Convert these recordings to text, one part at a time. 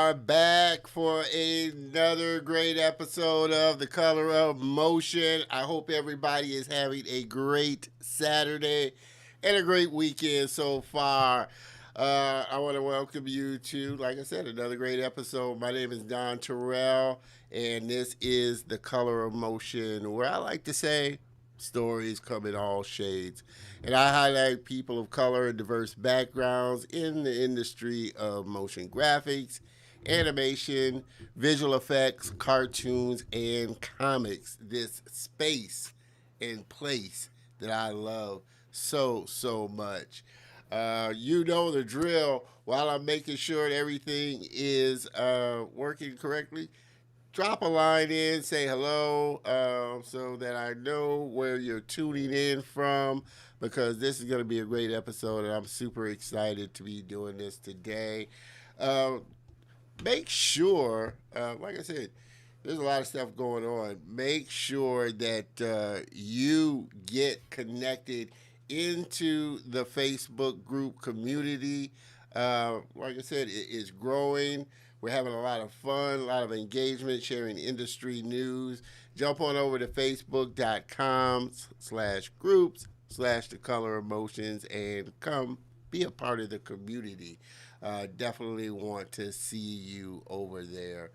are back for another great episode of The Color of Motion. I hope everybody is having a great Saturday and a great weekend so far. I want to welcome you to, like I said, another great episode. My name is Don Terrell, and this is The Color of Motion, where I like to say stories come in all shades. And I highlight people of color and diverse backgrounds in the industry of motion graphics, animation, visual effects, cartoons, and comics. This space and place that I love so much. You know the drill. While I'm making sure that everything is working correctly, drop a line in, say hello, so that I know where you're tuning in from, because this is going to be a great episode, and I'm super excited to be doing this today. Make sure, like I said, there's a lot of stuff going on. Make sure that you get connected into the Facebook group community. Like I said, it is growing. We're having a lot of fun, a lot of engagement, sharing industry news. Jump on over to facebook.com/groups/The Color Emotions and come be a part of the community. Definitely want to see you over there.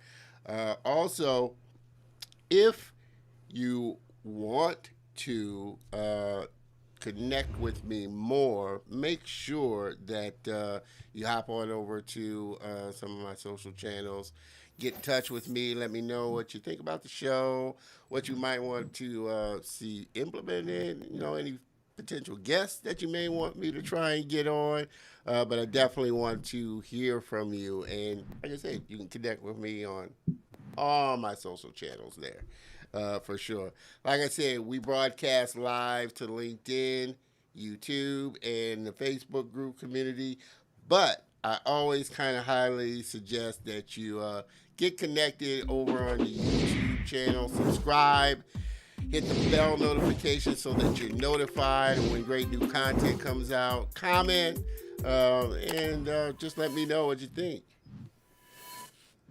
Also, if you want to connect with me more, make sure that you hop on over to some of my social channels. Get in touch with me. Let me know what you think about the show, what you might want to see implemented, any potential guests that you may want me to try and get on. But I definitely want to hear from you. And like I said, you can connect with me on all my social channels there. For sure. Like I said, we broadcast live to LinkedIn, YouTube, and the Facebook group community. But I always kind of highly suggest that you get connected over on the YouTube channel, subscribe, hit the bell notification so that you're notified when great new content comes out. Comment, and just let me know what you think.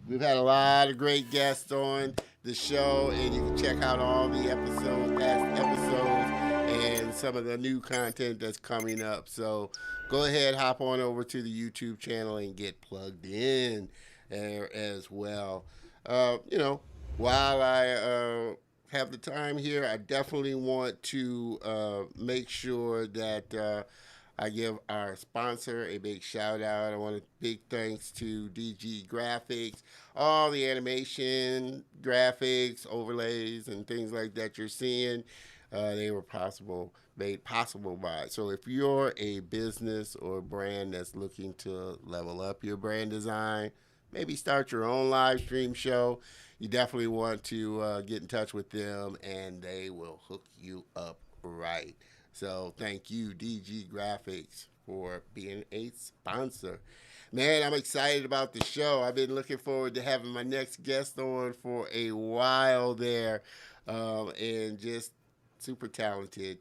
We've had a lot of great guests on the show, and you can check out all the past episodes, and some of the new content that's coming up. So go ahead, hop on over to the YouTube channel and get plugged in there as well. While I have the time here, I definitely want to make sure that I give our sponsor a big shout out. I want a big thanks to DG Graphics, all the animation, graphics, overlays, and things like that you're seeing. They were made possible by it. So if you're a business or brand that's looking to level up your brand design, maybe start your own live stream show, you definitely want to get in touch with them, and they will hook you up right. So thank you, DG Graphics, for being a sponsor. Man, I'm excited about the show. I've been looking forward to having my next guest on for a while there, and just super talented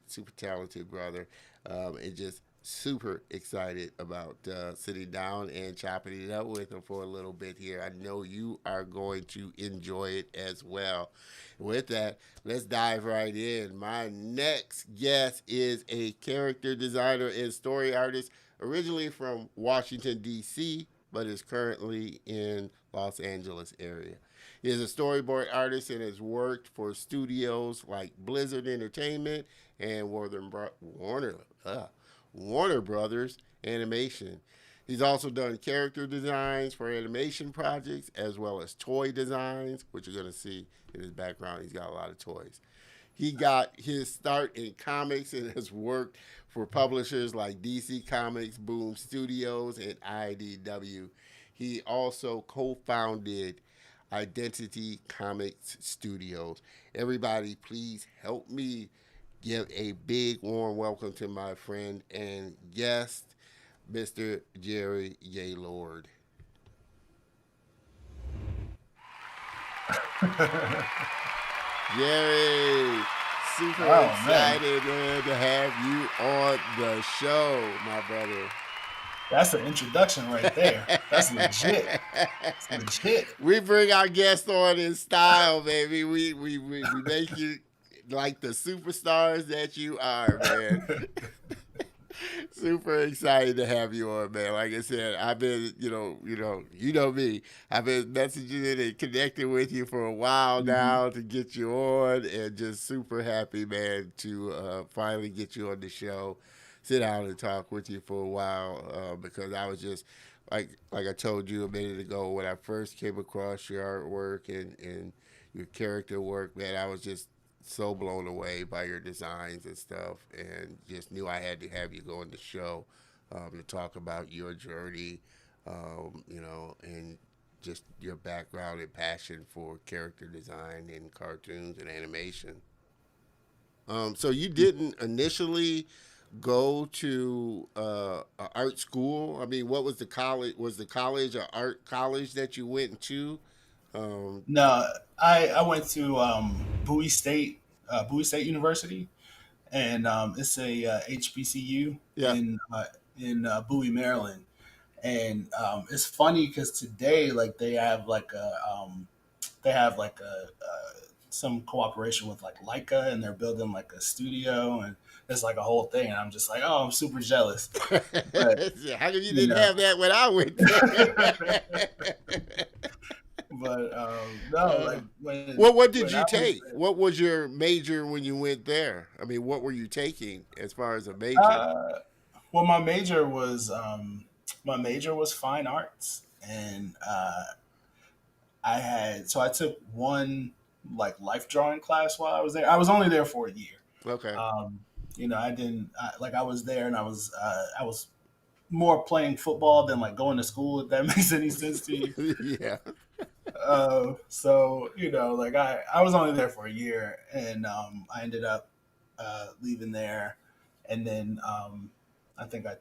brother, and just super excited about sitting down and chopping it up with him for a little bit here. I know you are going to enjoy it as well. With that, let's dive right in. My next guest is a character designer and story artist, originally from Washington, D.C., but is currently in Los Angeles area. He is a storyboard artist and has worked for studios like Blizzard Entertainment and Warner Brothers Animation. He's also done character designs for animation projects as well as toy designs, which you're going to see in his background. He's got a lot of toys. He got his start in comics and has worked for publishers like DC Comics, Boom Studios, and IDW. He also co-founded Identity Comics Studios. Everybody, please help me give a big warm welcome to my friend and guest, Mr. Jerry Gaylord. Jerry, super excited, man, to have you on the show, my brother. That's an introduction right there. That's legit. It's legit. We bring our guests on in style, baby. We make you like the superstars that you are, man. Super excited to have you on, man. Like I said, I've been, you know me. I've been messaging and connecting with you for a while Mhm. now to get you on, and just super happy, man, to finally get you on the show, sit down and talk with you for a while, because I was just like I told you a minute ago when I first came across your artwork and your character work, man. I was just so blown away by your designs and stuff, and just knew I had to have you go on the show, to talk about your journey, and just your background and passion for character design in cartoons and animation. So you didn't initially go to art school? I mean, what was the college? Was the college or art college that you went to? Um, No, I went to Bowie State University, and it's a HBCU yeah. in Bowie, Maryland. And it's funny because today, like they have like some cooperation with like Leica, and they're building like a studio, and it's like a whole thing. And I'm just like, oh, I'm super jealous. But How come you you didn't know, have that when I went there? but no, uh, like what did when I you was take? What was your major when you went there? I mean, what were you taking as far as a major? uh, well, my major was fine arts, and I took one like life drawing class while I was there. I was only there for a year. Okay. I didn't like I was there, and I was more playing football than like going to school. If that makes any sense to you. Yeah. So like I was only there for a year, and I ended up leaving there, and then I think I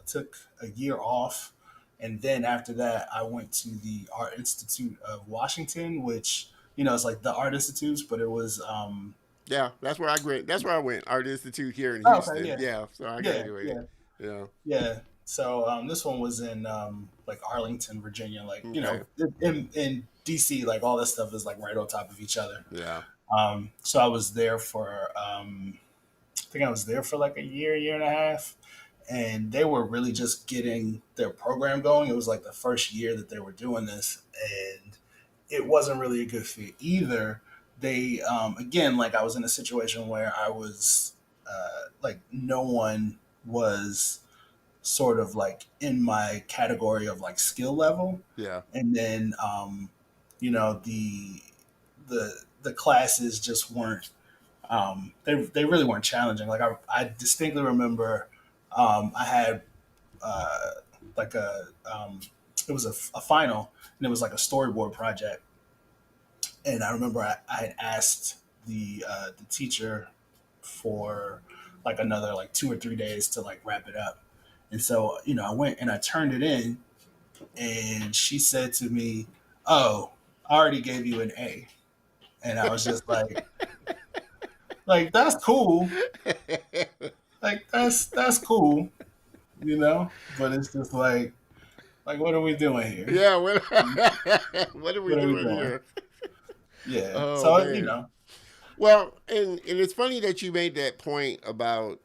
took a year off, and then after that, I went to the Art Institute of Washington, which is like the Art Institutes, but it was Yeah, that's where I went. That's where I went. Art Institute here in oh, okay, Houston. yeah, Yeah, so I yeah, graduated. yeah, Yeah. yeah. So this one was in like Arlington, Virginia, like Okay. in DC, like all this stuff is like right on top of each other. Yeah. So I was there for I think I was there for like a year and a half, and they were really just getting their program going. It was like the first year that they were doing this, and it wasn't really a good fit either. They again, like I was in a situation where I was like no one was sort of like in my category of like skill level, Yeah. and then the the classes just weren't they really weren't challenging. Like I distinctly remember I had uh, like it was a final, and it was like a storyboard project, and I remember I had asked the teacher for like another like 2 or 3 days to like wrap it up, and so I went and I turned it in, and she said to me, "Oh, I already gave you an A," and I was just like that's cool. Like that's cool, But it's just like what are we doing here? Yeah. What, what are we What are we doing doing? here? Yeah. Oh So man. Well, and it's funny that you made that point about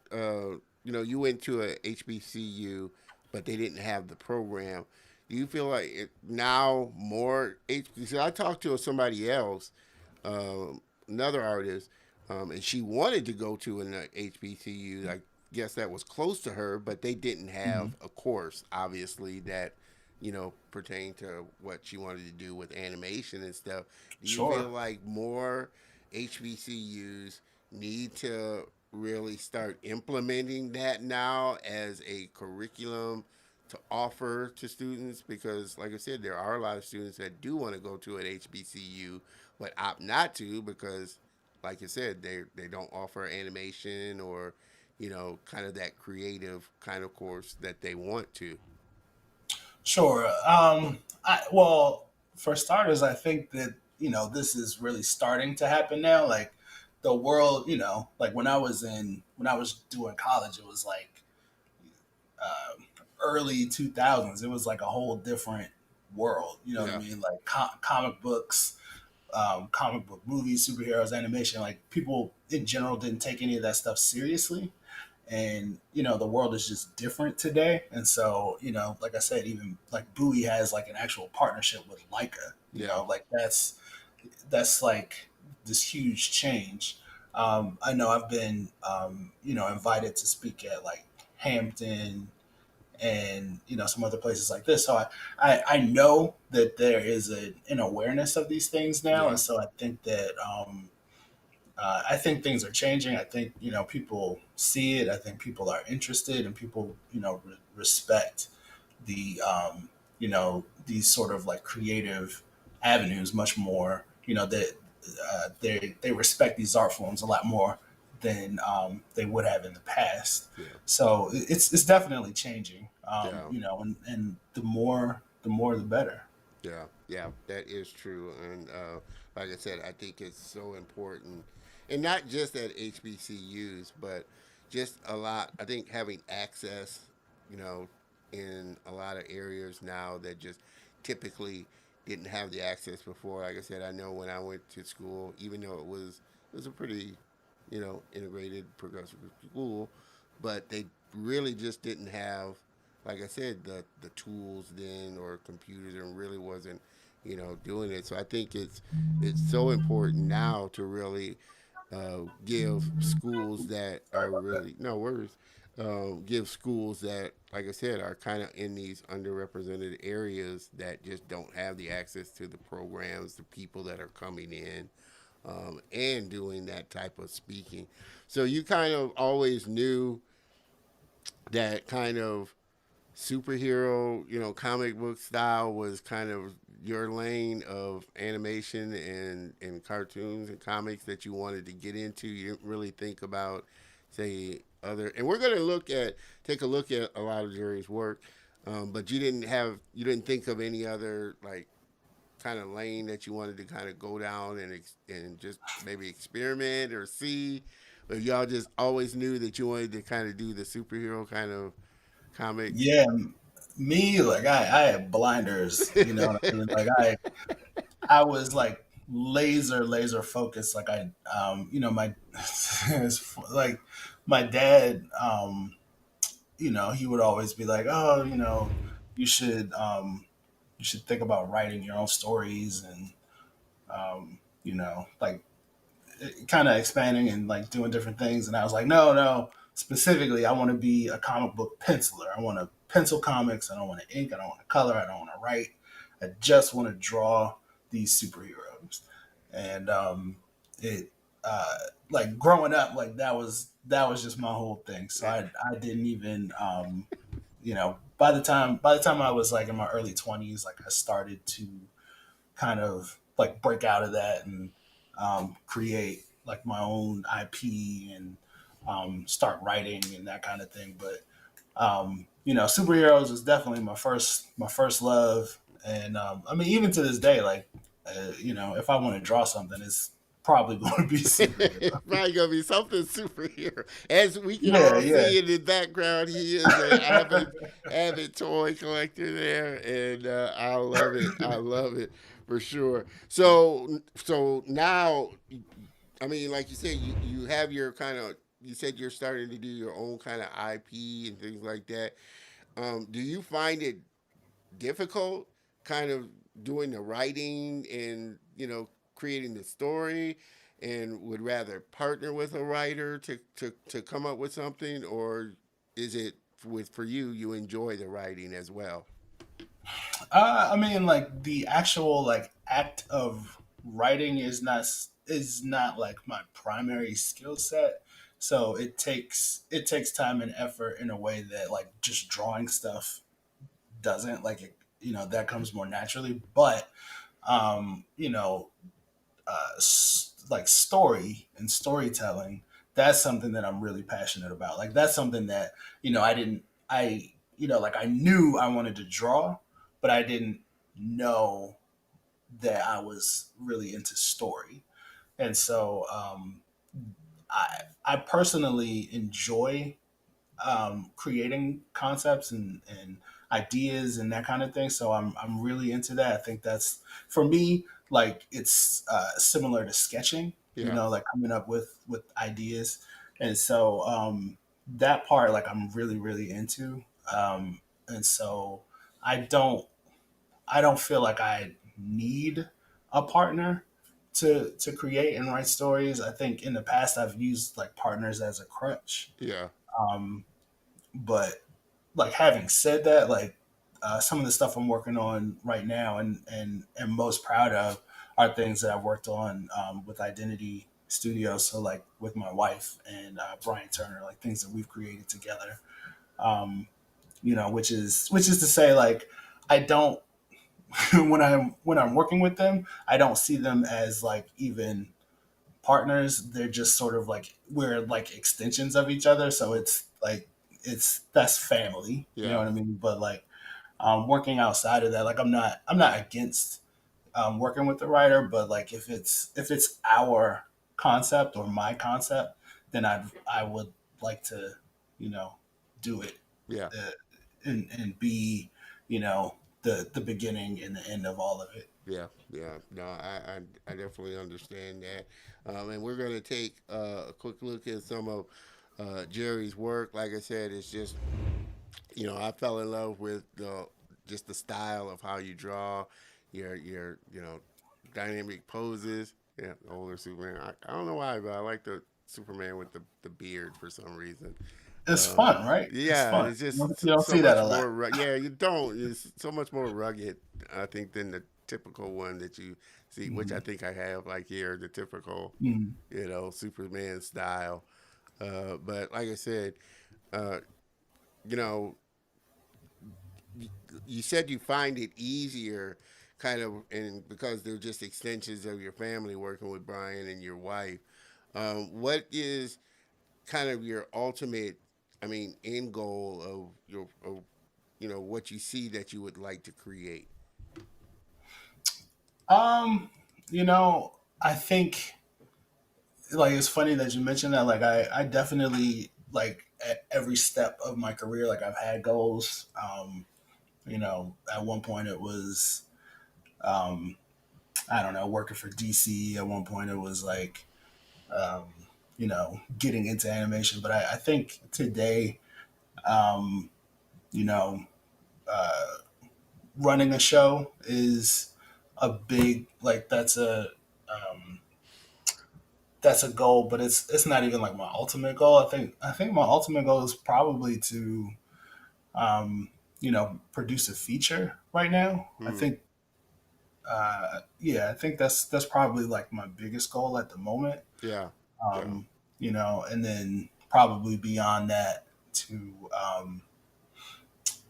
you went to a HBCU, but they didn't have the program. Do you feel like now more HBCU? I talked to somebody else, another artist, and she wanted to go to an HBCU. I guess that was close to her, but they didn't Mhm. have a course, obviously, that pertained to what she wanted to do with animation and stuff. Do you feel Sure. like more HBCUs need to really start implementing that now as a curriculum to offer to students? Because, like I said, there are a lot of students that do want to go to an HBCU but opt not to because, like I said, they don't offer animation or kind of that creative kind of course that they want to. Sure. Well, for starters, I think that this is really starting to happen now. Like the world, like when I was doing college, it was like early 2000s, it was like a whole different world. You know what I Yeah. mean? Like comic books, comic book movies, superheroes, animation. Like people in general didn't take any of that stuff seriously. And the world is just different today. And so like I said, even like Bowie has like an actual partnership with Leica. Yeah. Like that's like this huge change. I know I've been invited to speak at like Hampton and some other places like this. So I know that there is an awareness of these things now, and Yeah. so I think things are changing. I think people see it. I think people are interested, and people respect these sort of like creative avenues much more. That they respect these art forms a lot more than they would have in the past. Yeah. So it's definitely changing. Yeah. And the more the better. Yeah, yeah, that is true. And like I said, I think it's so important, and not just at HBCUs, but just a lot. I think having access, you know, in a lot of areas now that just typically didn't have the access before. Like I said, I know when I went to school, even though it was a pretty, integrated progressive school, but they really just didn't have, like I said, the tools then or computers and really wasn't, doing it. So I think it's so important now to really give schools that are really no worries. Give schools that, like I said, are kind of in these underrepresented areas that just don't have the access to the programs, the people that are coming in, and doing that type of speaking. So you kind of always knew that kind of superhero, comic book style was kind of your lane of animation and cartoons and comics that you wanted to get into. You didn't really think about, say, other. And we're going to take a look at a lot of Jerry's work, but you didn't think of any other like kind of lane that you wanted to kind of go down and just maybe experiment or see. But y'all just always knew that you wanted to kind of do the superhero kind of comics. Yeah, me, like I had blinders. You know what I mean? Like I was like laser focused. Like my it's like my dad, he would always be like, oh, you should you should think about writing your own stories and like kind of expanding and like doing different things. And I was like, no, no. Specifically, I want to be a comic book penciler. I want to pencil comics. I don't want to ink. I don't want to color. I don't want to write. I just want to draw these superheroes. And it like growing up, like that was just my whole thing. So I didn't even by the time I was like in my early 20s, like I started to kind of like break out of that and create like my own IP and start writing and that kind of thing. But superheroes is definitely my first love, and I mean even to this day, like if I want to draw something, it's probably going to be superhero. Probably gonna be something superhero. As we can Yeah, all yeah. see in the background, he is an avid toy collector there, and I love it. I love it for sure. So now, I mean, like you said, you have your kind of. You said you're starting to do your own kind of IP and things like that. Do you find it difficult, kind of doing the writing and creating the story, and would rather partner with a writer to come up with something, or is it for you you enjoy the writing as well? I mean, like the actual like act of writing is not like my primary skill set. So it takes time and effort in a way that like just drawing stuff doesn't. Like that comes more naturally. But um, you know, like story and storytelling, that's something that I'm really passionate about. Like that's something that I didn't I like I knew I wanted to draw, but I didn't know that I was really into story. And so I personally enjoy creating concepts and ideas and that kind of thing. So I'm really into that. I think that's for me like it's similar to sketching. You Yeah. know, like coming up with ideas, and so that part like I'm really into. And so I don't I don't feel like I need a partner to create and write stories. I think in the past I've used like partners as a crutch. Yeah. Um, but like having said that, like some of the stuff I'm working on right now and most proud of are things that I've worked on with Identity Studios. So like with my wife and Brian Turner, like things that we've created together. Um, you know, which is to say, like I don't when I'm working with them, I don't see them as like even partners. They're just sort of like we're like extensions of each other. So it's like it's that's family. You know Yeah. what I mean? But like working outside of that, like I'm not against working with the writer, but like if it's our concept or my concept, then I would like to you know do it Yeah. uh, and be you know the beginning and the end of all of it. Yeah, yeah, no, I definitely understand that, and we're gonna take a quick look at some of Jerry's work. Like I said, it's just I fell in love with the just the style of how you draw your dynamic poses. Yeah, the older Superman. I don't know why, but I like the Superman with the beard for some reason. It's Um, fun, right? It's yeah, fun. it's You just don't, you don't so see that much a lot. more. Yeah, you don't. It's so much more rugged, I think, than the typical one that you see, which I Hmm. think I have like here, the typical, Hmm. Superman style. But like I said, uh, you know, you said you find it easier, kind of, and because they're just extensions of your family working with Brian and your wife. What is kind of your ultimate, I mean, end goal of what you see that you would like to create? Um, I think like it's funny that you mentioned that. Like I definitely like at every step of my career, like I've had goals. At one point it was um, I don't know, working for DC. At one point it was like um, getting into animation. But I think today, um, you know, uh, running a show is a big like that's a goal, but it's not even like my ultimate goal. I think my ultimate goal is probably to produce a feature right now. I Hmm. think yeah, I think that's probably like my biggest goal at the moment. Yeah. Yeah. Um, and then probably beyond that to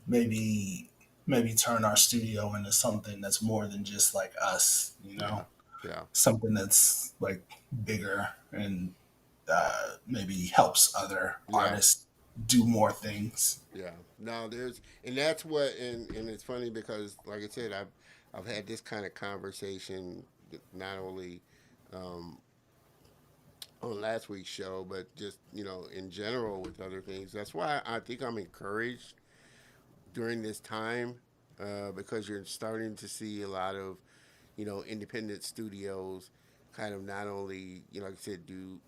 maybe maybe turn our studio into something that's more than just like us, Yeah. Yeah. something that's like bigger and maybe helps other Yeah. artists do more things. Yeah. No, and that's what, and it's funny because, like I said, I've had this kind of conversation not only um, on last week's show, but just in general with other things. That's why I think I'm encouraged during this time, because you're starting to see a lot of independent studios kind of not only like I said do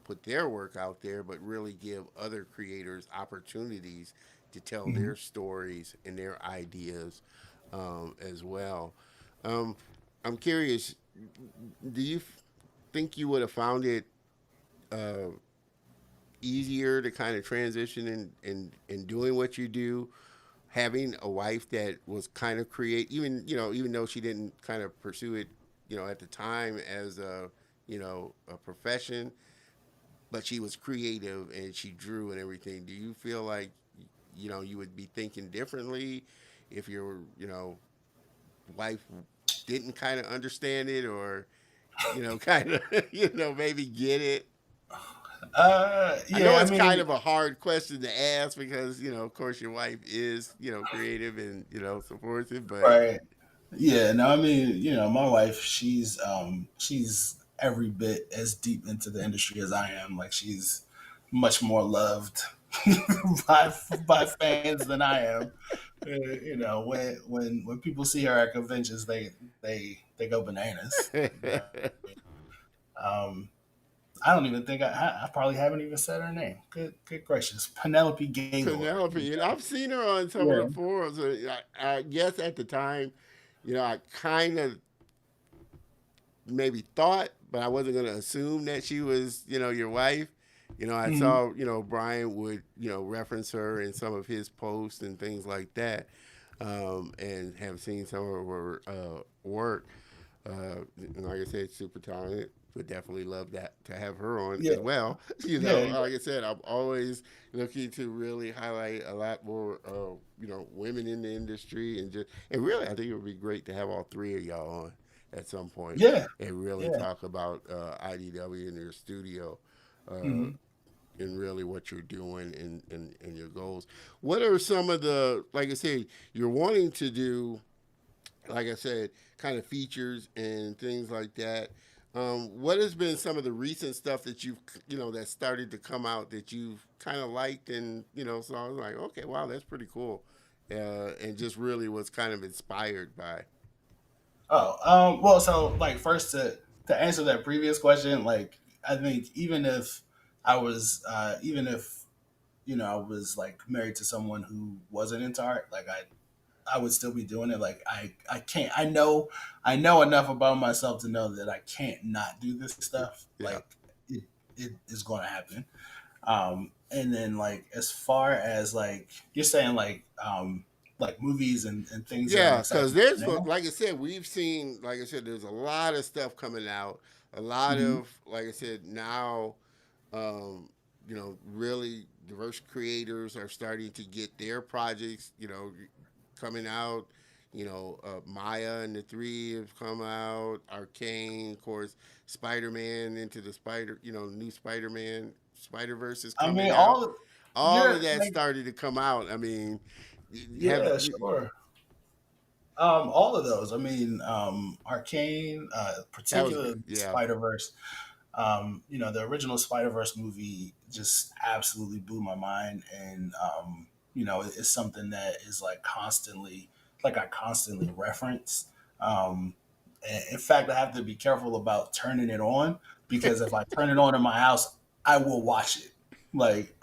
put their work out there, but really give other creators opportunities to tell Mhm. their stories and their ideas, as well. Um, I'm curious, do you think you would have found it uh, easier to kind of transition in doing what you do, having a wife that was kind of create, even though she didn't kind of pursue it at the time as a profession, but she was creative and she drew and everything. Do you feel like you would be thinking differently if your wife didn't kind of understand it, or kind of maybe get it? I know Yeah, I it's kind mean, of a hard question to ask because of course your wife is creative and supportive, but right. Yeah, no, I mean, my wife, she's every bit as deep into the industry as I am. Like she's much more loved. by by fans than I am. You know, when people see her at conventions, they go bananas. You know, um, I don't even think I probably haven't even said her name. Good gracious, Penelope Gaylord. Penelope, and I've seen her on some of Yeah. the forums. I guess at the time, I kind of maybe thought, but I wasn't going to assume that she was, your wife. I Mhm. saw, Brian would, reference her in some of his posts and things like that, and have seen some of her work. And like I said, super talented. Would definitely love that to have her on Yeah. as well. Yeah. Like I said, I'm always looking to really highlight a lot more, women in the industry, and really, I think it would be great to have all three of y'all on at some point Yeah. and really Yeah. talk about IDW in your studio. Uh, Hmm. and really what you're doing and your goals. What are some of the, like I said, you're wanting to do, like I said, kind of features and things like that. What has been some of the recent stuff that that started to come out that you've kind of liked and, so I was like, okay, wow, that's pretty cool. And just really was kind of inspired by. Oh, well, so like first to answer that previous question, like I think even if I was like married to someone who wasn't into art, like I would still be doing it. Like I can't. I know enough about myself to know that I can't not do this stuff. Yeah. Like it is going to happen. And then like as far as like you're saying like movies and things that I'm Yeah, excited because about now. like I said, we've seen, like I said, there's a lot of stuff coming out. A lot Hmm. of, like I said, now, really diverse creators are starting to get their projects, coming out. Maya and the Three have come out. Arcane, of course, Spider Man into the new Spider Man, Spider Verse is I mean, coming out. All of you're that like, started to come out. I mean, have yeah, sure. All of those. I mean, Arcane, that was good. particularly Yeah. Spider Verse. The original Spider Verse movie just absolutely blew my mind, and it's something that is like I constantly reference. Um, and in fact, I have to be careful about turning it on because if I turn it on in my house, I will watch it. Like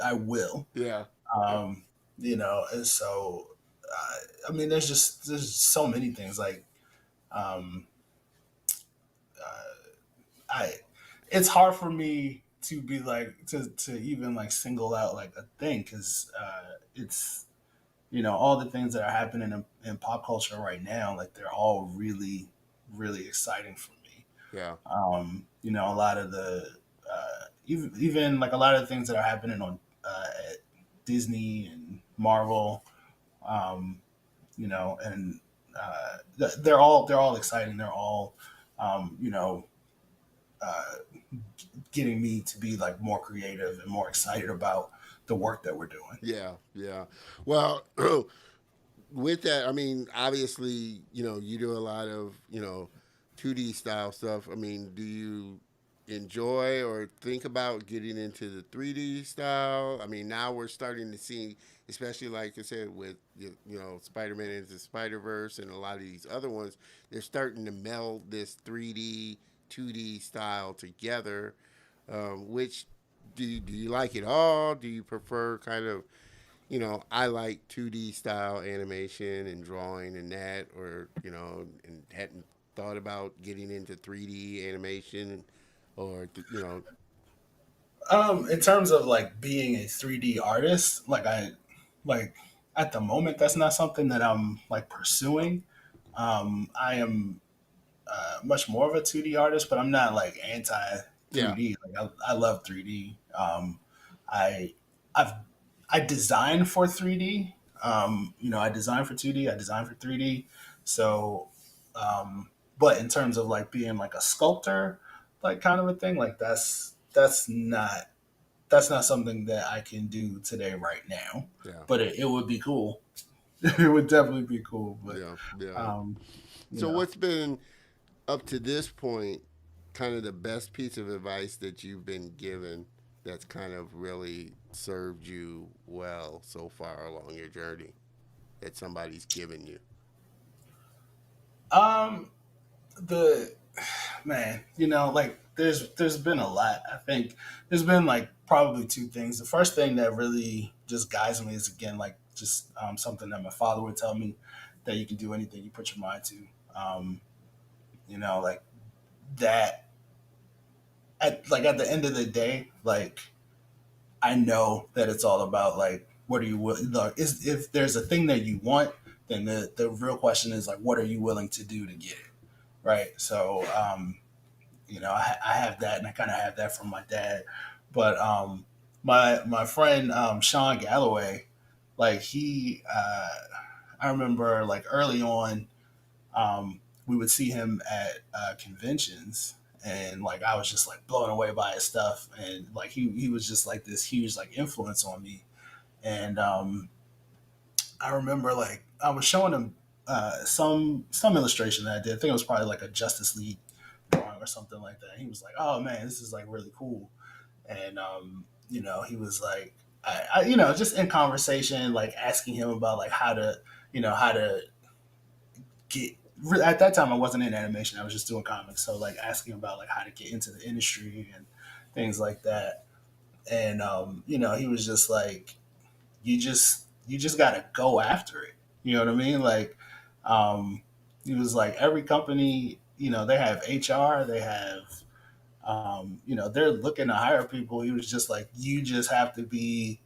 I will. Yeah. Um, and so I mean, there's so many things like um, I it's hard for me to be like to even like single out like a thing because it's all the things that are happening in pop culture right now, like they're all really exciting for me. Yeah. A lot of the even like a lot of the things that are happening on at Disney and Marvel, um, and they're all exciting. They're all um, you know uh, getting me to be like more creative and more excited about the work that we're doing. Yeah. Yeah. Well, with that, I mean, obviously, you do a lot of, 2D style stuff. I mean, do you enjoy or think about getting into the 3D style? I mean, now we're starting to see, especially like I said, with, Spider Man into Spider Verse and a lot of these other ones, they're starting to meld this 3D, 2D style together. Which do you like it all? Do you prefer kind of, I like 2D style animation and drawing and that, or, and hadn't thought about getting into 3D animation or, In terms of like being a 3D artist, like at the moment that's not something that I'm like pursuing. I am much more of a 2D artist, but I'm not like anti yeah, 3D. Like I love 3D. I I've I design for 3D. I design for 2D. I design for 3D. So, but in terms of like being like a sculptor, like kind of a thing, like that's not something that I can do today right now. yeah, But it would be cool. It would definitely be cool. But yeah, yeah. um, you So know, what's been up to this point kind of the best piece of advice that you've been given that's kind of really served you well so far along your journey that somebody's given you? Um, the man, like there's been a lot. I think there's been like probably two things. The first thing that really just guides me is again like just something that my father would tell me, that you can do anything you put your mind to. Um, like that. At the end of the day, like I know that it's all about like what are you like, is if there's a thing that you want, then the real question is like what are you willing to do to get it, right? So I have that, and I kind of have that from my dad. But my friend Sean Galloway, like I remember like early on, we would see him at conventions, and like I was just like blown away by his stuff, and like he was just like this huge like influence on me. And I remember like I was showing him some illustration that I did. I think it was probably like a Justice League drawing or something like that. He was like, "Oh man, this is like really cool." And he was like, just in conversation, like asking him about like how to get. At that time, I wasn't in animation; I was just doing comics. So like asking about like how to get into the industry and things like that. And he was just like, you just got to go after it. You know what I mean? Like, he was like every company, they have HR, they have they're looking to hire people. He was just like, you just have to be,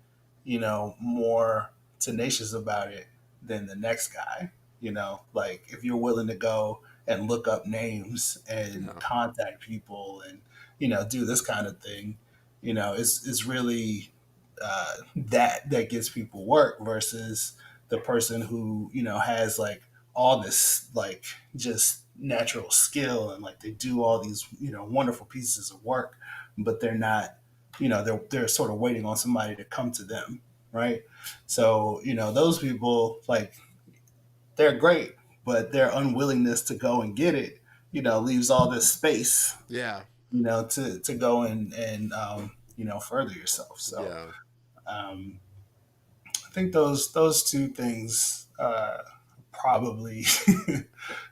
more tenacious about it than the next guy. Like if you're willing to go and look up names and Yeah. contact people and, do this kind of thing, it's really that gets people work versus the person who, has like all this like just natural skill and like they do all these wonderful pieces of work, but they're not they're sort of waiting on somebody to come to them, right? So those people like they're great, but their unwillingness to go and get it leaves all this space Yeah. to go and further yourself. So Yeah. um, I think those two things probably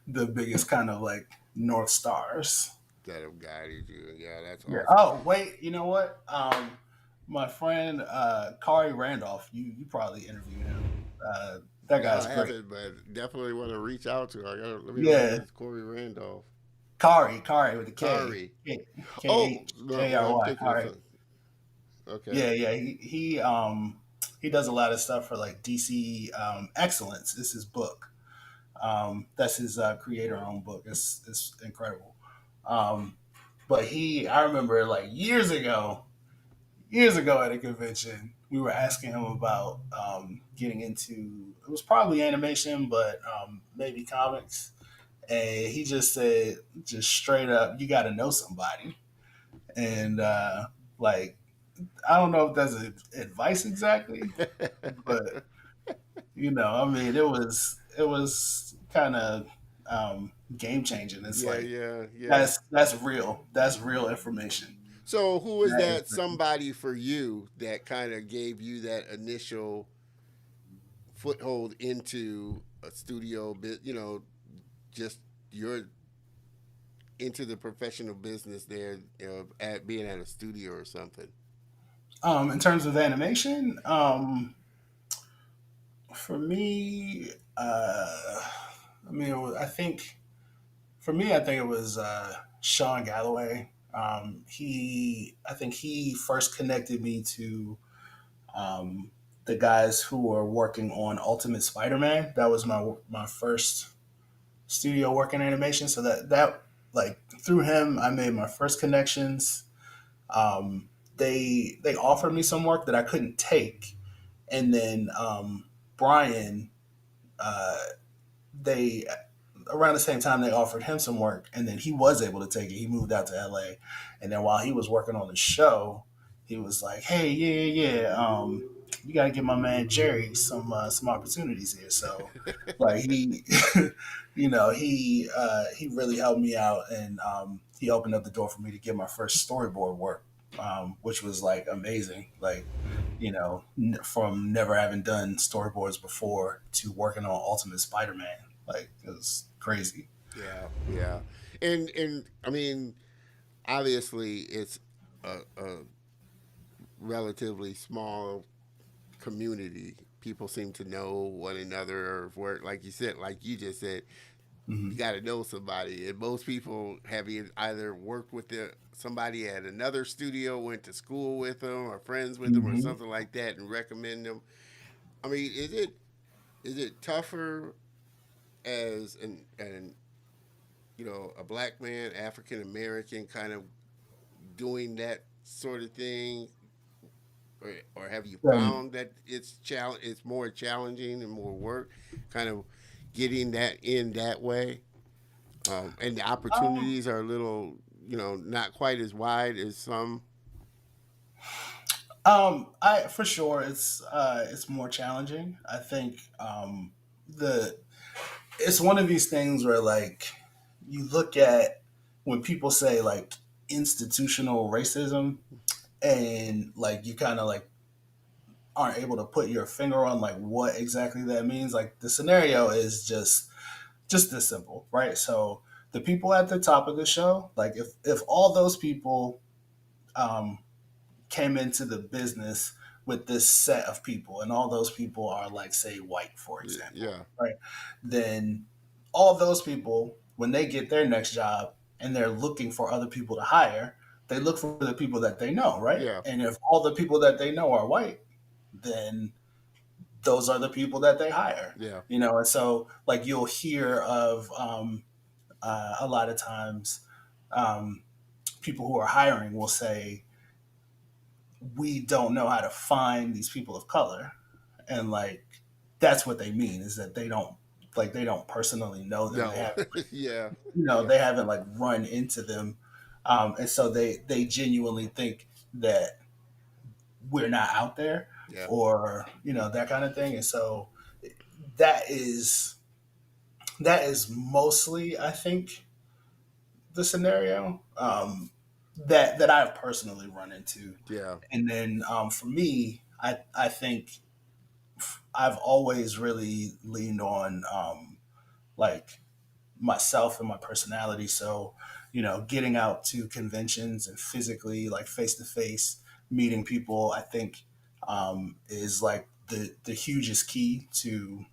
the biggest kind of like north stars. That have guided you. Yeah, that's Yeah. awesome. Oh wait, you know what? My friend Kari Randolph, you probably interviewed him. That No, guy's I great. haven't, but definitely want to reach out to her. Let me know who Yeah, is Corey Randolph. Kari with a K, Kari. Oh, no, K no, R I'm Y, thinking of Kari. something. Okay. Yeah, yeah. He does a lot of stuff for like DC Excellence. Is his book. That's his creator-owned book. It's incredible. Um, but I remember like years ago at a convention, we were asking him about getting into. It was probably animation, but maybe comics. And he just said, just straight up, you got to know somebody. And like, I don't know if that's advice exactly, but I mean, it was kind of game changing. It's Yeah, like yeah, yeah. that's real. That's real information. So, who was That is that somebody for you that kind of gave you that initial foothold into a studio bit? Just your into the professional business there, at being at a studio or something. in terms of animation. For me, I mean, I think for me, I think it was Sean Galloway. I think he first connected me to um, the guys who were working on Ultimate Spider-Man. That was my first studio work in animation. So that like through him, I made my first connections. They offered me some work that I couldn't take, and then Brian, uh, they around the same time they offered him some work, and then he was able to take it. He moved out to LA, and then while he was working on the show, he was like, "Hey, yeah, yeah, yeah, you got to give my man Jerry some opportunities here." So, like he, he really helped me out, and he opened up the door for me to get my first storyboard work which was like amazing. Like, from never having done storyboards before to working on Ultimate Spider-Man, like it was crazy. Yeah, yeah, and I mean, obviously, it's a relatively small community. People seem to know one another or work, like you said, like you just said. You Hmm. got to know somebody, and most people have either worked with somebody at another studio, went to school with them, or friends with them, or Hmm. something like that, and recommend them. I mean, is it tougher as an a black man, African American, kind of doing that sort of thing, or have you Um, found that it's more challenging and more work, kind of getting that in that way, and the um, opportunities are a little, not quite as wide as some. I for sure it's more challenging. I think the it's one of these things where like you look at when people say like institutional racism, and like you kind of like aren't able to put your finger on like what exactly that means. Like the scenario is just this simple, right? So the people at the top of the show, like if all those people um, came into the business with this set of people, and all those people are like say white, for example, Yeah, right? Then all those people, when they get their next job and they're looking for other people to hire, they look for the people that they know, right? yeah, And if all the people that they know are white, then those are the people that they hire. yeah, And so like you'll hear of a lot of times um, people who are hiring will say, we don't know how to find these people of color, and like that's what they mean, is that they don't personally know them. They no, haven't yeah, they yeah, haven't like run into them, and so they genuinely think that we're not out there, yeah, or that kind of thing. And so that is that is mostly, I think, the scenario that I've personally run into. yeah, And then for me, I think I've always really leaned on like myself and my personality. So, getting out to conventions and physically, like face to face, meeting people, I think is like the hugest key to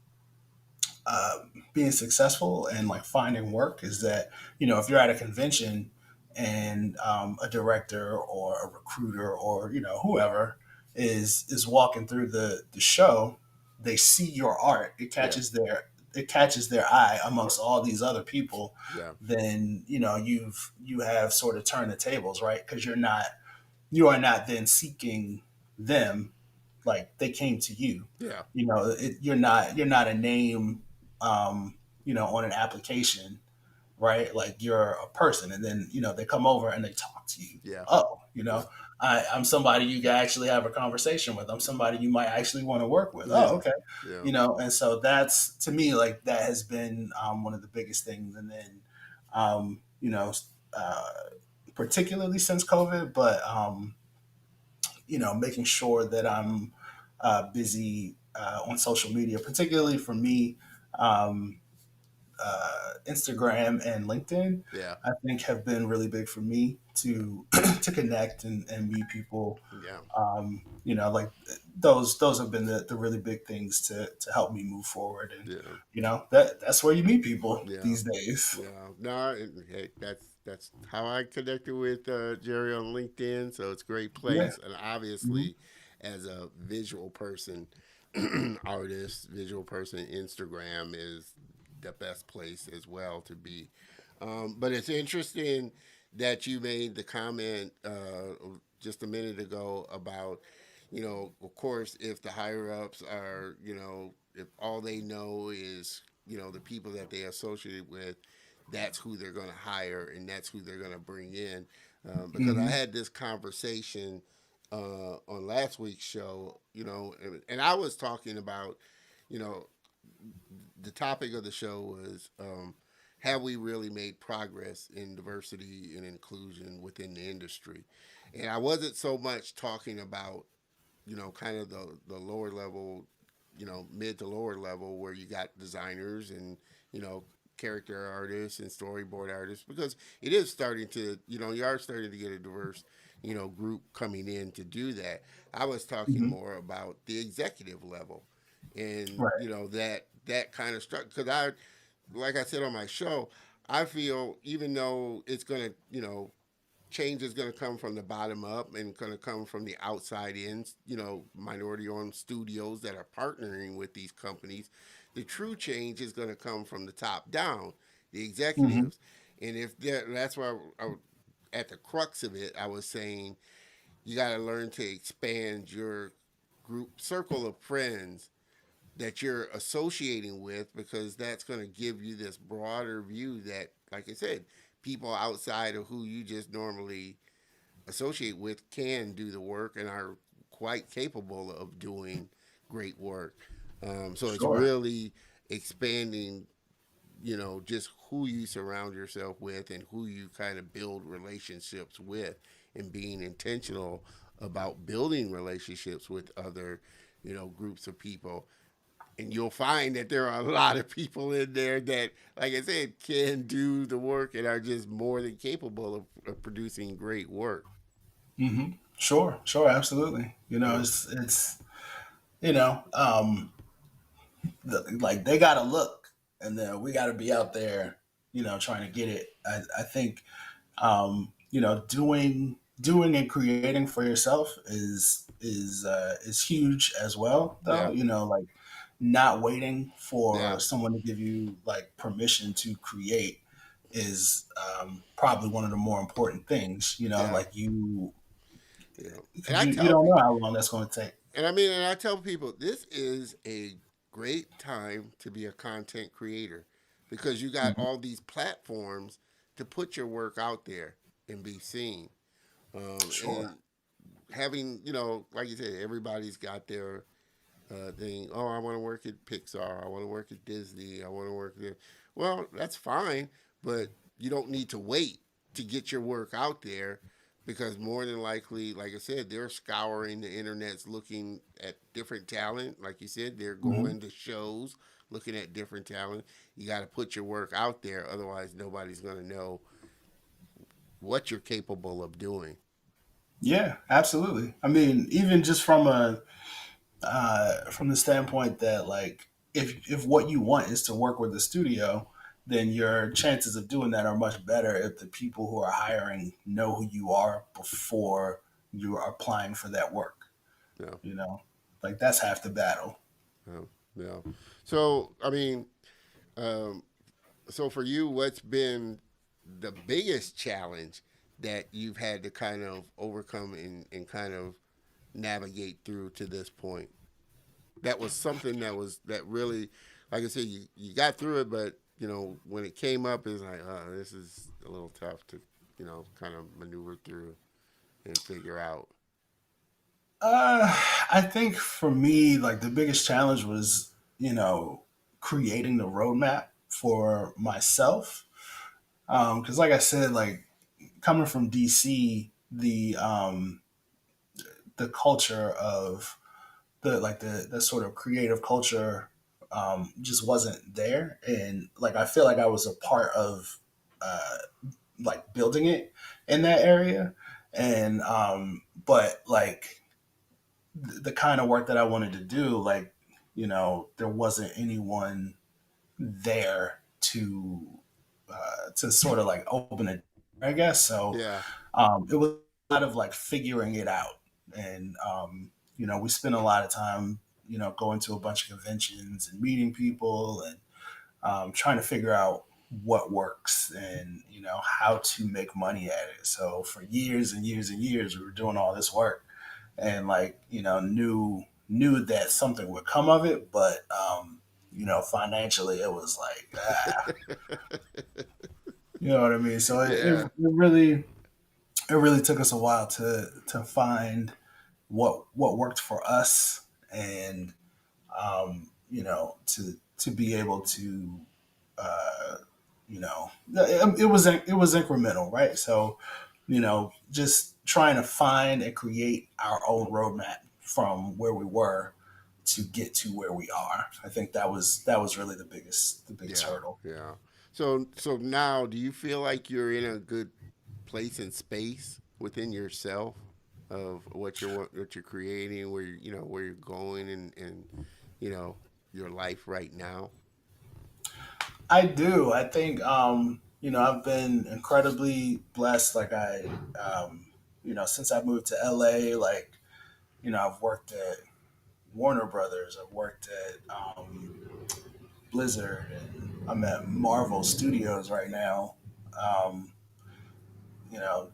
being successful and like finding work. Is that if you're at a convention and a director or a recruiter or whoever is walking through the show, they see your art, yeah, it catches their eye amongst all these other people. yeah, Then you have sort of turned the tables, right? Because you are not then seeking them, like they came to you. yeah, You're not a name, on an application, right? Like you're a person, and then they come over and they talk to you. yeah, Oh, yeah, I'm somebody you can actually have a conversation with. I'm somebody you might actually want to work with. Oh, yeah, okay. yeah, And so that's, to me, like that has been one of the biggest things. And then, um, you know, uh, particularly since COVID, but making sure that I'm busy on social media, particularly for me. Instagram and LinkedIn, yeah, I think, have been really big for me to to connect and meet people. yeah, Like those have been the really big things to help me move forward. And yeah, that's where you meet people yeah. these days. Yeah, no, hey, that's how I connected with Jerry on LinkedIn. So it's a great Yeah. place, and Hmm. obviously, as a visual person, artist, visual person, Instagram is the best place as well to be. But it's interesting that you made the comment just a minute ago about, of course, if the higher ups are, if all they know is, the people that they associate with, that's who they're going to hire and that's who they're going to bring in. Because I Hmm. had this conversation on last week's show, and I was talking about, you know, the topic of the show was have we really made progress in diversity and inclusion within the industry? And I wasn't so much talking about, kind of the lower level, mid to lower level where you got designers and, you know, character artists and storyboard artists, because it is starting to, you are starting to get a diverse, group coming in to do that. I was talking Hmm. more about the executive level, and Right. that kind of struck, because like I said on my show, I feel even though it's gonna, change is going to come from the bottom up and going to come from the outside in, minority owned studios that are partnering with these companies. The true change is going to come from the top down, the Hmm. executives. And if that's why at the crux of it, I was saying you got to learn to expand your group circle of friends that you're associating with, because that's going to give you this broader view that, like I said, people outside of who you just normally associate with can do the work and are quite capable of doing great work. So it's Sure. really expanding, just who you surround yourself with and who you kind of build relationships with, and being intentional about building relationships with other, groups of people. And you'll find that there are a lot of people in there that, like I said, can do the work and are just more than capable of producing great work. Hmm. Sure. Sure. Absolutely. You know, It's you know, like they got to look, and then we got to be out there, trying to get it. I think, doing and creating for yourself is huge as well, though. yeah, Like not waiting yeah, for someone to give you like permission to create is probably one of the more important things. yeah. Like you, And because I you tell don't know people, how long that's going to take. and I tell people, this is a great time to be a content creator, because you got Mhm. all these platforms to put your work out there and be seen. Sure. And having, like you said, everybody's got their thing. Oh, I want to work at Pixar. I want to work at Disney. I want to work there. Well, that's fine, but you don't need to wait to get your work out there, because more than likely, like I said, they're scouring the internets looking at different talent. Like you said, they're Hmm. going to shows looking at different talent. You got to put your work out there, otherwise nobody's going to know what you're capable of doing. Yeah, absolutely. I mean, even just from the standpoint that like if what you want is to work with the studio, then your chances of doing that are much better if the people who are hiring know who you are before you are applying for that work. Yeah, You know, like that's half the battle. yeah, yeah. So, I mean, um, so for you, what's been the biggest challenge that you've had to kind of overcome and kind of navigate through to this point? That was something that really, like I said, you got through it, but when it came up, it's like, this is a little tough to, kind of maneuver through and figure out. I think for me, like the biggest challenge was, creating the roadmap for myself. Because, like I said, like coming from DC, the culture of the sort of creative culture just wasn't there, and like I feel like I was a part of uh, like building it in that area, and but like the kind of work that I wanted to do, like there wasn't anyone there to sort of like open it, I guess. So Yeah, it was a lot of like figuring it out, and we spent a lot of time, going to a bunch of conventions and meeting people and trying to figure out what works and how to make money at it. So for years and years and years, we were doing all this work, and like knew that something would come of it, but financially it was like you know what I mean. So yeah, it really took us a while to find what worked for us, and to be able to it was incremental, right? So, just trying to find and create our own roadmap from where we were to get to where we are. I think that was really the biggest Yeah, hurdle. yeah. So now, do you feel like you're in a good place and space within yourself of what you're creating, where where you're going, and you know your life right now? I do. I think I've been incredibly blessed. Like since I moved to LA, like I've worked at Warner Brothers. I've worked at Blizzard, and I'm at Marvel Studios right now. Um,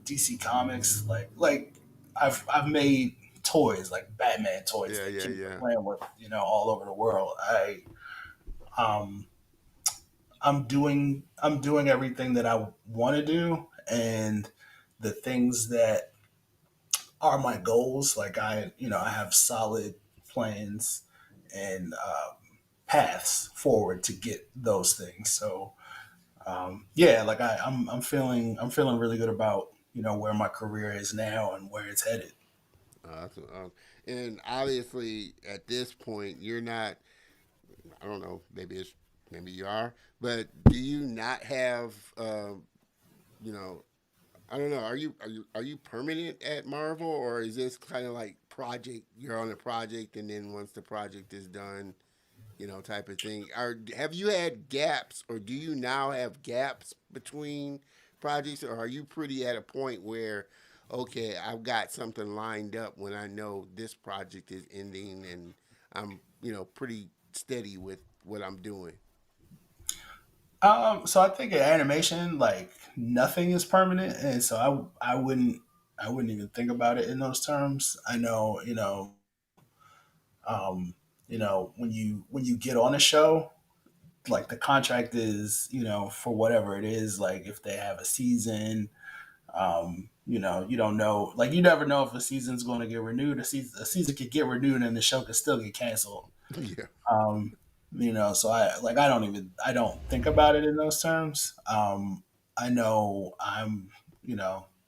DC Comics. Like I've made toys like Batman toys Yeah, that yeah, kids are yeah. playing with, all over the world. Um, I'm doing everything that I want to do, and the things that are my goals. Like I have solid plans and paths forward to get those things. So yeah, like I'm feeling really good about where my career is now and where it's headed. Awesome. And obviously, at this point, you're not. I don't know. Maybe you are, but do you not have? You know, I don't know. Are you permanent at Marvel, or is this kind of like project? You're on a project, and then once the project is done, type of thing. Have you had gaps, or do you now have gaps between projects, or are you pretty at a point where, okay, I've got something lined up when I know this project is ending, and I'm pretty steady with what I'm doing. So I think in animation, like nothing is permanent, and so I wouldn't even think about it in those terms. I know, um, when you get on a show, like the contract is, for whatever it is. Like if they have a season, you don't know, like you never know if a season's going to get renewed. A season could get renewed and the show could still get canceled. Yeah, Um, so I don't think about it in those terms. I know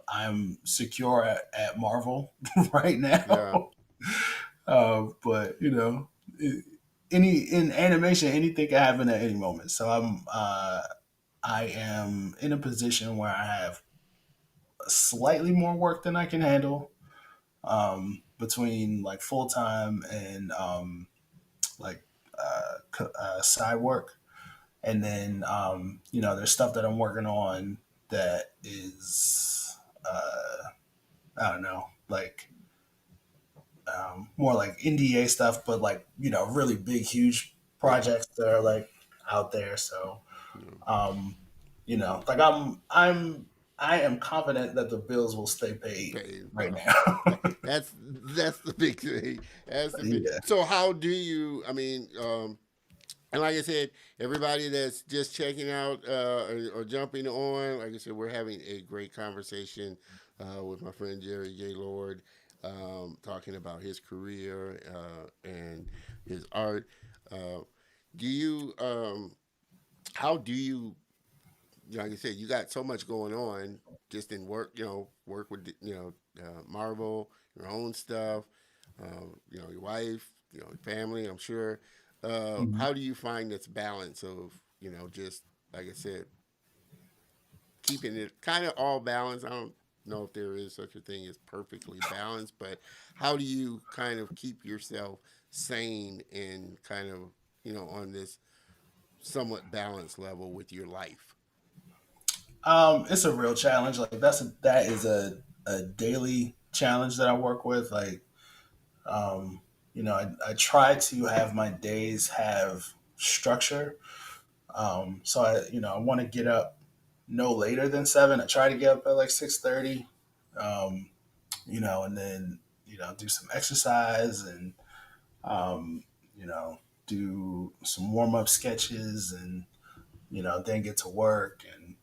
I'm secure at Marvel right yeah, now. But any in animation, anything can happen at any moment. So I am in a position where I have slightly more work than I can handle, between like full time and like side work. And then there's stuff that I'm working on that is I don't know, like more like NDA stuff, but like really big, huge yeah. projects that are like out there. So Yeah. um, like I am confident that the bills will stay paid Paid. right now. That's the big thing. That's the big. Yeah. So how do you? I mean, and like I said, everybody that's just checking out or jumping on, like I said, we're having a great conversation with my friend Jerry Gaylord, talking about his career and his art. Uh, do you? How do you? Like I said, you got so much going on just in work. Work with Marvel, your own stuff. Your wife, your family. I'm sure. Mhm. How do you find this balance of just like I said, keeping it kind of all balanced? I don't know if there is such a thing as perfectly balanced, but how do you kind of keep yourself sane and kind of on this somewhat balanced level with your life? It's a real challenge. Like that is a daily challenge that I work with. Like, I try to have my days have structure. So I want to get up no later than 7. I try to get up at like 6:30. Um, and then do some exercise and um, you know do some warm up sketches and then get to work and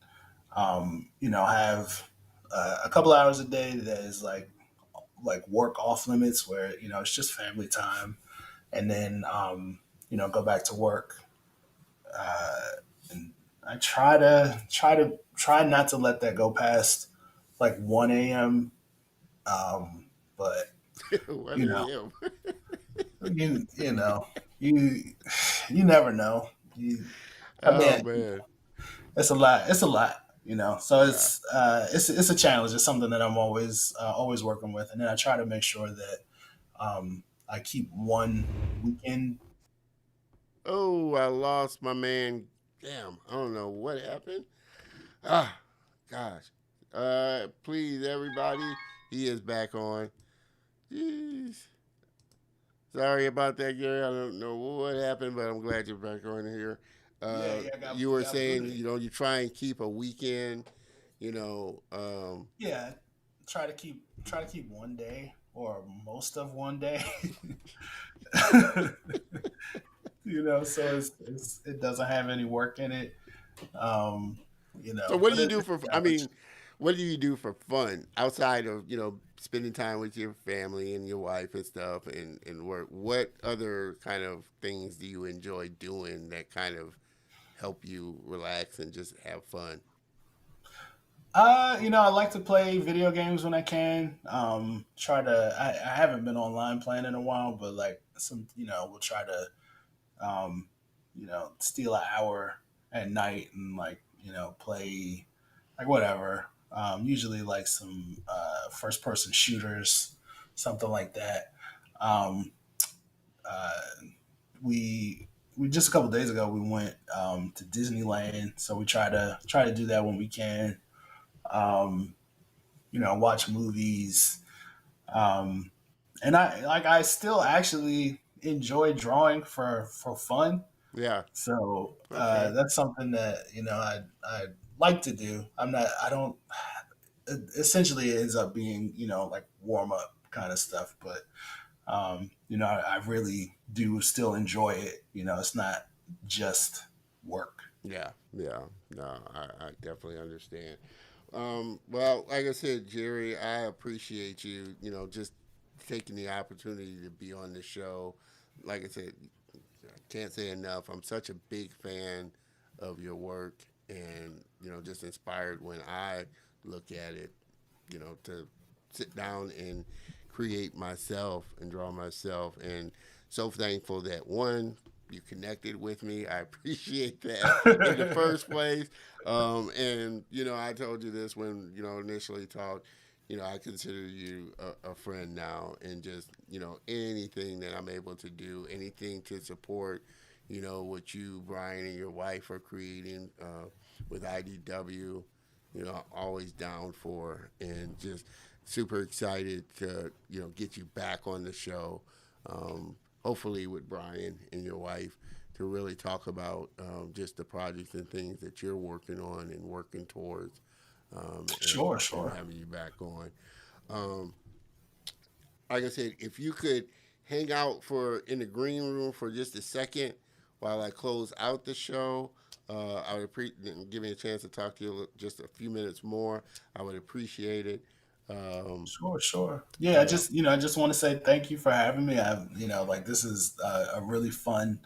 have a couple hours a day that is like work off limits where it's just family time, and then go back to work, uh, and I try not to let that go past like 1 a.m. But What you know, a.m. you know, you you never know. I Oh mean, man. it's a lot. It's a lot. So Yeah. it's a challenge. It's something that I'm always working with, and then I try to make sure that I keep one weekend. Oh, I lost my man. Damn, I don't know what happened. Ah, gosh. Please, everybody, he is back on. Jeez. Sorry about that, Gary. I don't know what happened, but I'm glad you're back on here. Yeah, yeah, You were got saying, booted. you try and keep a weekend, you know. Yeah, try to keep one day or most of one day. So it doesn't have any work in it. Um, So, what do but you do it's for? a I challenge. mean, what do you do for fun outside of spending time with your family and your wife and stuff and work? What other kind of things do you enjoy doing that kind of help you relax and just have fun? I like to play video games when I can. I haven't been online playing in a while, but like we'll try to, steal an hour at night and play like whatever. Usually like some first person shooters, something like that. Um, uh, we just a couple days ago we went to Disneyland, so we try to do that when we can. Um, watch movies. Um, and I still actually enjoy drawing for fun. Yeah. So Okay. that's something that I like to do. I don't. Essentially, it ends up being like warm up kind of stuff, but I really do still enjoy it. It's not just work. Yeah. Yeah. No, I definitely understand. Well, like I said, Jerry, I appreciate you. Just taking the opportunity to be on the show. Like I said, I can't say enough. I'm such a big fan of your work, and just inspired when I look at it. To sit down and create myself and draw myself, and so thankful that one you connected with me. I appreciate that in the first place. And I told you this when initially talked. I consider you a friend now, and just anything that I'm able to do, anything to support, what you, Brian, and your wife are creating with IDW. Always down for, and just super excited to get you back on the show. Hopefully with Brian and your wife to really talk about just the projects and things that you're working on and working towards, Sure, and sure. having you back on. Um, like I said, if you could hang out for in the green room for just a second while I close out the show, I would give me a chance to talk to you just a few minutes more. I would appreciate it. Um, Sure, sure. Yeah, but I just want to say thank you for having me. Like this is a really fun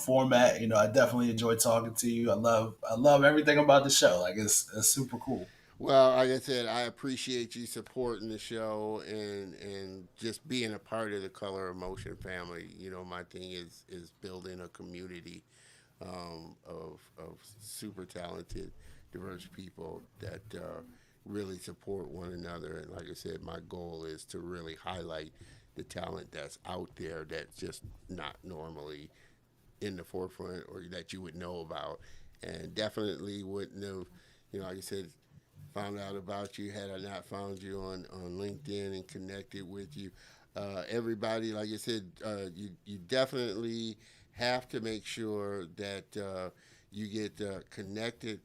format. I definitely enjoy talking to you. I love everything about the show. Like it's super cool. well, like I said, I appreciate you supporting the show and just being a part of the Color of Motion family. My thing is building a community of super talented, diverse people that really support one another. And like I said, my goal is to really highlight the talent that's out there that's just not normally in the forefront or that you would know about. And definitely wouldn't have, like I said, found out about you had I not found you on LinkedIn and connected with you. Everybody, like I said, you definitely have to make sure that you get connected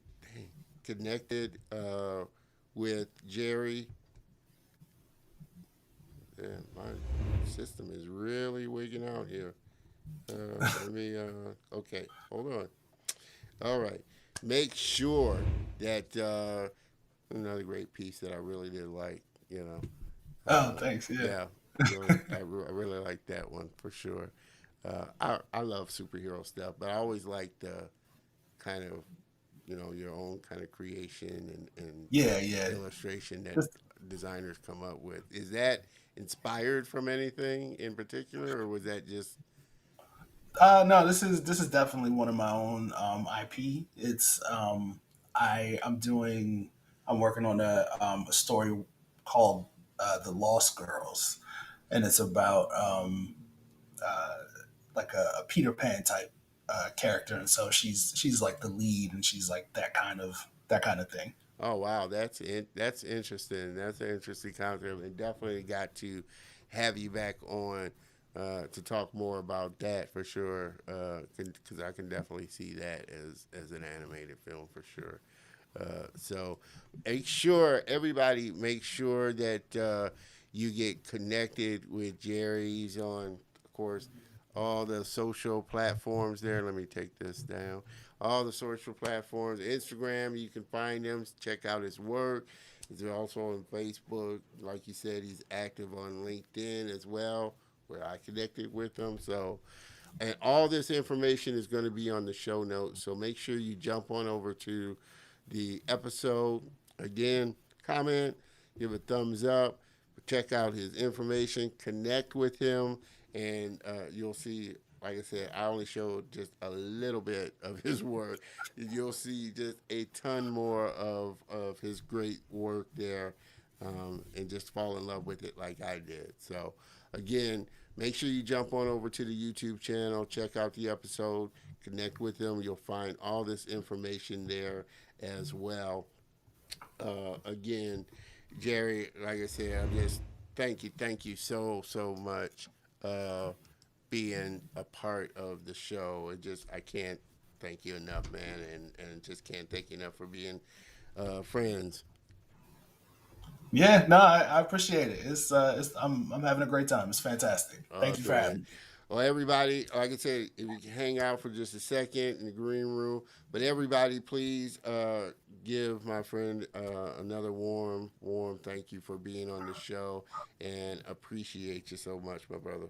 with Jerry. Yeah, my system is really wigging out here. Let me. Okay, hold on. All right. Make sure that another great piece that I really did like. Oh, thanks. Yeah. Yeah, I really like that one for sure. I love superhero stuff, but I always like the kind of, your own kind of creation and Yeah, yeah. illustration that Just, designers come up with. Is that inspired from anything in particular, or was that just? no, this is definitely one of my own IP. It's I'm working on a story called The Lost Girls, and it's about like a Peter Pan type character, and so she's like the lead, and she's like that kind of thing. Oh wow, that's interesting. That's an interesting concept, and definitely got to have you back on to talk more about that for sure. Because I can definitely see that as an animated film for sure. So make sure that you get connected with Jerry. He's on, of course, all the social platforms there. Let me take this down. All the social platforms, Instagram, you can find him. Check out his work. He's also on Facebook. Like you said, he's active on LinkedIn as well, where I connected with him. So, and all this information is going to be on the show notes. So make sure you jump on over to the episode. Again, comment, give a thumbs up, check out his information, connect with him, and you'll see. Like I said, I only showed just a little bit of his work. You'll see just a ton more of his great work there, and just fall in love with it like I did. So, again, make sure you jump on over to the YouTube channel, check out the episode, connect with him. You'll find all this information there as well. Again, Jerry, like I said, I'm just thank you so much being a part of the show. I can't thank you enough, man, and just can't thank you enough for being friends. Yeah, no, I appreciate it. I'm having a great time. It's fantastic. Thank you for Awesome, man. having me. Well, everybody, like I said, if you can hang out for just a second in the green room, but everybody, please give my friend another warm thank you for being on the show, and appreciate you so much, my brother.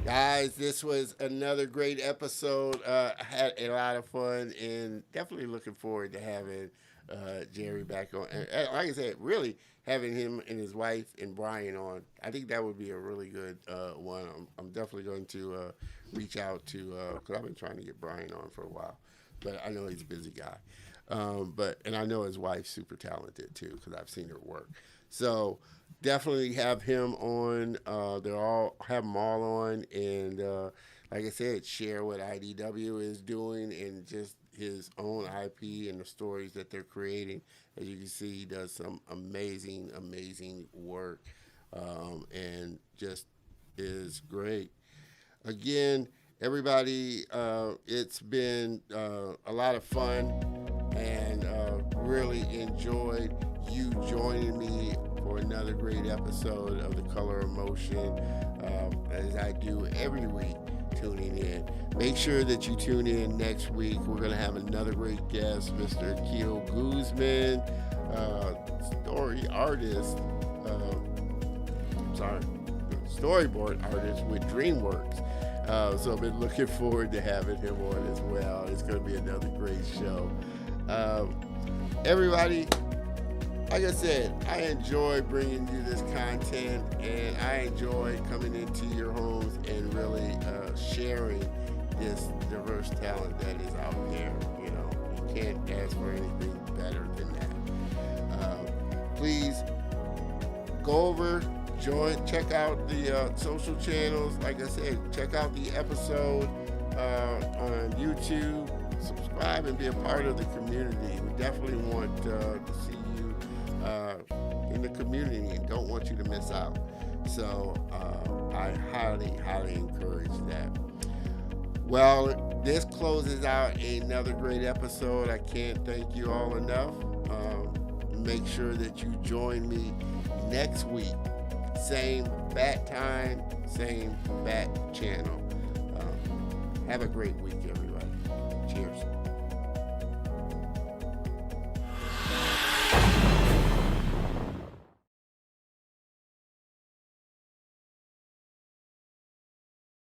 Guys, this was another great episode. I had a lot of fun, and definitely looking forward to having Jerry back on. And like I said, really having him and his wife and Brian on. I think that would be a really good one. I'm definitely going to reach out to, because I've been trying to get Brian on for a while, but I know he's a busy guy. And I know his wife's super talented too, because I've seen her work. So definitely have him on. They're all have them all on, and like I said, share what IDW is doing and just his own IP and the stories that they're creating. As you can see, he does some amazing work, and just is great. Again, everybody, it's been a lot of fun, and really enjoyed you joining me for another great episode of The Color of Motion, as I do every week, tuning in. Make sure that you tune in next week. We're going to have another great guest, Mr. Keel Guzman, story artist, storyboard artist with DreamWorks. So I've been looking forward to having him on as well. It's going to be another great show. Everybody, like I said, I enjoy bringing you this content, and I enjoy coming into your homes and really sharing this diverse talent that is out there. You can't ask for anything better than that. Please go over, check out the social channels. Like I said, check out the episode on YouTube. Subscribe and be a part of the community. We definitely want to see you in the community and don't want you to miss out. So I highly encourage that. Well, this closes out another great episode. I can't thank you all enough. Make sure that you join me next week. Same bat time, same bat channel. Have a great week, everybody. Cheers.